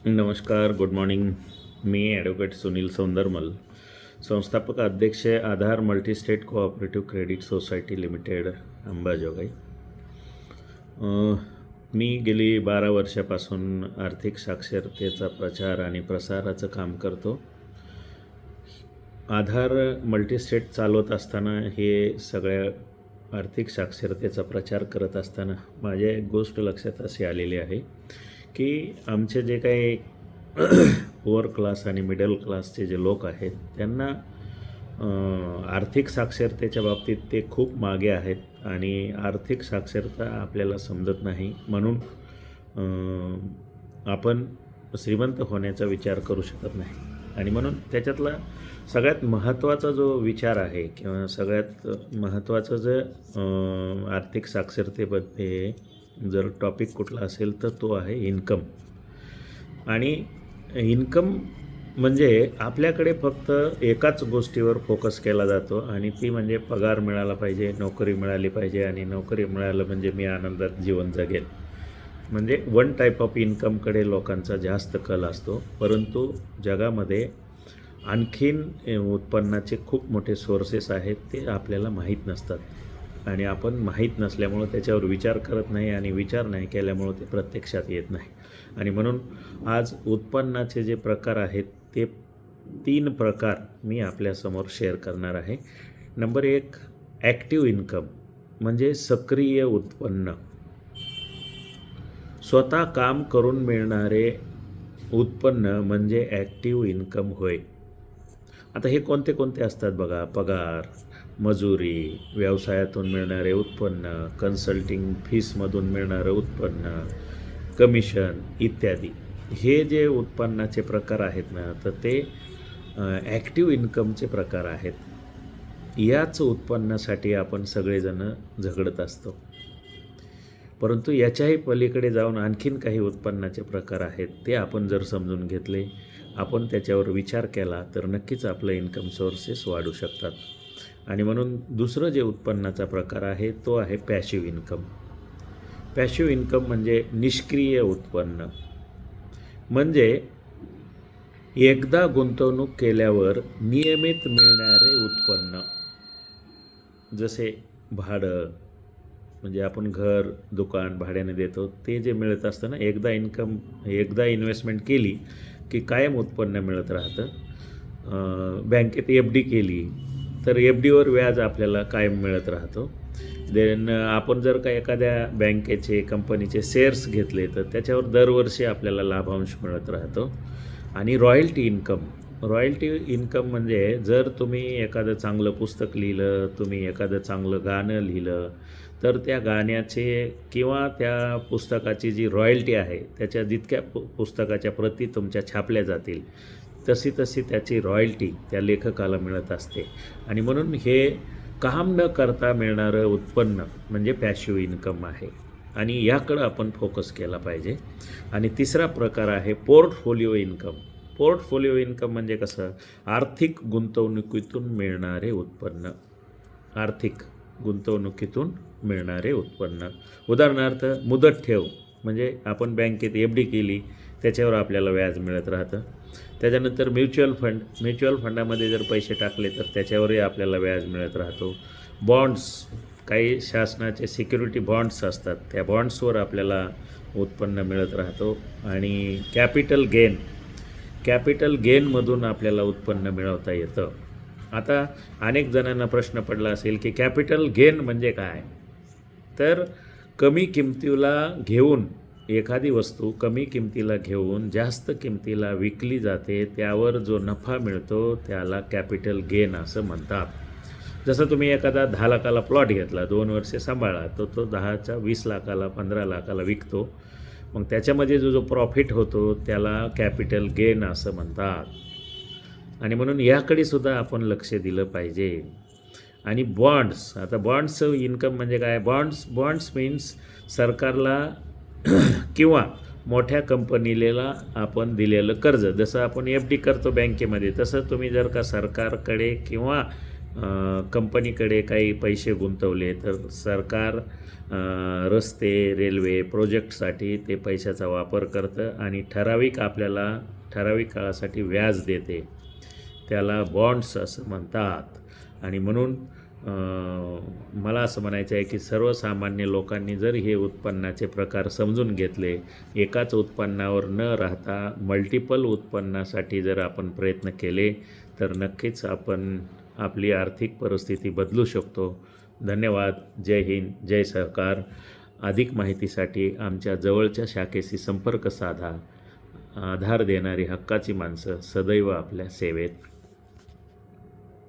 नमस्कार, good morning. मी advocate Sunil Saundarmal, संस्थापक अध्यक्ष Aadhaar multistate cooperative credit society limited, Ambajogai. मी गेली 12 वर्षापासून आर्थिक साक्षरतेचा प्रचार आणि प्रसाराचं काम करतो. आधार मल्टीस्टेट चालवत असताना हे सगळ्या आर्थिक साक्षरतेचा प्रचार करत असताना माझ्या एक गोष्ट लक्षात अशी आलेली आहे की आमचे जे काही लोअर क्लास आणि मिडल क्लासचे जे लोक आहेत त्यांना आर्थिक साक्षरतेच्या बाबतीत ते खूप मागे आहेत आणि आर्थिक साक्षरता आपल्याला समजत नाही. म्हणून आपण श्रीमंत होण्याचा विचार करू शकत नाही. आणि म्हणून त्याच्यातला सगळ्यात महत्त्वाचा जो विचार आहे किंवा सगळ्यात महत्त्वाचं जे आर्थिक साक्षरतेमध्ये जर टॉपिक कुठला असेल तर तो आहे इन्कम. आणि इन्कम म्हणजे आपल्याकडे फक्त एकाच गोष्टीवर फोकस केला जातो आणि ती म्हणजे पगार मिळाला पाहिजे, नोकरी मिळाली पाहिजे आणि नोकरी मिळालं म्हणजे मी आनंदात जीवन जगेल. म्हणजे वन टाईप ऑफ इन्कमकडे लोकांचा जास्त कल असतो. परंतु जगामध्ये आणखीन उत्पन्नाचे खूप मोठे सोर्सेस आहेत, ते आपल्याला माहीत नसतात आणि आपण माहीत नसल्यामुळं त्याच्यावर विचार करत नाही आणि विचार नाही केल्यामुळं ते प्रत्यक्षात येत नाही. आणि म्हणून आज उत्पन्नाचे जे प्रकार आहेत ते 3 प्रकार मी आपल्यासमोर शेअर करणार आहे. नंबर 1, ॲक्टिव्ह इन्कम म्हणजे सक्रिय उत्पन्न, स्वतः काम करून मिळणारे उत्पन्न म्हणजे ॲक्टिव्ह इन्कम होय. आता हे कोणते कोणते असतात बघा: पगार, मजुरी, व्यवसायातून मिळणारे उत्पन्न, कन्सल्टिंग फीसमधून मिळणारं उत्पन्न, कमिशन इत्यादी. हे जे उत्पन्नाचे प्रकार आहेत ना, तर ते ॲक्टिव्ह इन्कमचे प्रकार आहेत. याच उत्पन्नासाठी आपण सगळेजण झगडत असतो. परंतु याच्याही पलीकडे जाऊन आणखीन काही उत्पन्नाचे प्रकार आहेत. ते आपण जर समजून घेतले, आपण त्याच्यावर विचार केला तर नक्कीच आपलं इन्कम सोर्सेस वाढू शकतात. आणि म्हणून दुसरं जे उत्पन्नाचा प्रकार आहे तो आहे पॅशिव्ह इन्कम. पॅशिव्ह इन्कम म्हणजे निष्क्रिय उत्पन्न. म्हणजे एकदा गुंतवणूक केल्यावर नियमित मिळणारे उत्पन्न. जसे भाडं, म्हणजे आपण घर दुकान भाड्याने देतो, ते जे मिळत असतं ना, एकदा इन्व्हेस्टमेंट केली की कायम उत्पन्न मिळत राहतं. बँकेत FD केली तर FDवर व्याज आपल्याला कायम मिळत राहतो. देन आपण जर का एखाद्या बँकेचे कंपनीचे शेअर्स घेतले तर त्याच्यावर दरवर्षी आपल्याला लाभांश मिळत राहतो. आणि रॉयल्टी इन्कम म्हणजे जर तुम्ही एखादं चांगलं पुस्तक लिहिलं, तुम्ही एखादं चांगलं गाणं लिहिलं, तर त्या गाण्याचे किंवा त्या पुस्तकाची जी रॉयल्टी आहे, त्याच्या जितक्या पुस्तकाच्या प्रती तुमच्या छापल्या जातील तशी त्याची रॉयल्टी त्या लेखकाला मिळत असते. आणि म्हणून हे काम न करता मिळणारं उत्पन्न म्हणजे पॅशिव्ह इन्कम आहे आणि याकडं आपण फोकस केला पाहिजे. आणि तिसरा प्रकार आहे पोर्टफोलिओ इन्कम. पोर्टफोलिओ इन्कम म्हणजे कसं? आर्थिक गुंतवणुकीतून मिळणारे उत्पन्न. उदाहरणार्थ मुदत ठेव, म्हणजे आपण बँकेत FD केली, त्याच्यावर आपल्याला व्याज मिळत राहतं. त्याच्यानंतर म्युच्युअल फंडामध्ये जर पैसे टाकले तर त्याच्यावरही आपल्याला व्याज मिळत राहतो. बॉन्ड्स, काही शासनाचे सिक्युरिटी बॉन्ड्स असतात, त्या बॉन्ड्सवर आपल्याला उत्पन्न मिळत राहतो. आणि कॅपिटल गेनमधून आपल्याला उत्पन्न मिळवता येतं. आता अनेक जणांना प्रश्न पडला असेल की कॅपिटल गेन म्हणजे काय? तर एखादी वस्तू कमी किमतीला घेऊन जास्त किमतीला विकली जाते, त्यावर जो नफा मिळतो त्याला कॅपिटल गेन असं म्हणतात. जसं तुम्ही एखादा 10 लाखाला प्लॉट घेतला, 2 वर्षे सांभाळा, तो 10च्या 20 लाखाला 15 लाखाला विकतो. मग त्याच्यामध्ये जो प्रॉफिट होतो त्याला कॅपिटल गेन असं म्हणतात. आणि म्हणून याकडे सुद्धा आपण लक्ष दिलं पाहिजे. आणि आता बॉन्ड्स इन्कम म्हणजे काय? बॉन्ड्स मीन्स सरकारला किंवा मोठ्या कंपनीला आपण दिलेलं कर्ज. जसं आपण FD करतो बँकेमध्ये, तसं तुम्ही जर का सरकारकडे किंवा कंपनीकडे काही पैसे गुंतवले तर सरकार रस्ते रेल्वे प्रोजेक्टसाठी ते पैशाचा वापर करतं आणि आपल्याला ठराविक काळासाठी व्याज देते. त्याला बॉन्ड्स असं म्हणतात. आणि म्हणून मला असं म्हणायचं आहे की सर्वसामान्य लोकांनी जर हे उत्पन्नाचे प्रकार समजून घेतले, एकाच उत्पन्नावर न राहता मल्टिपल उत्पन्नासाठी जर आपण प्रयत्न केले तर नक्कीच आपण आपली आर्थिक परिस्थिती बदलू शकतो. धन्यवाद. जय हिंद, जय सहकार. अधिक माहितीसाठी आमच्या जवळच्या शाखेशी संपर्क साधा. आधार देणारी हक्काची माणसं सदैव आपल्या सेवेत.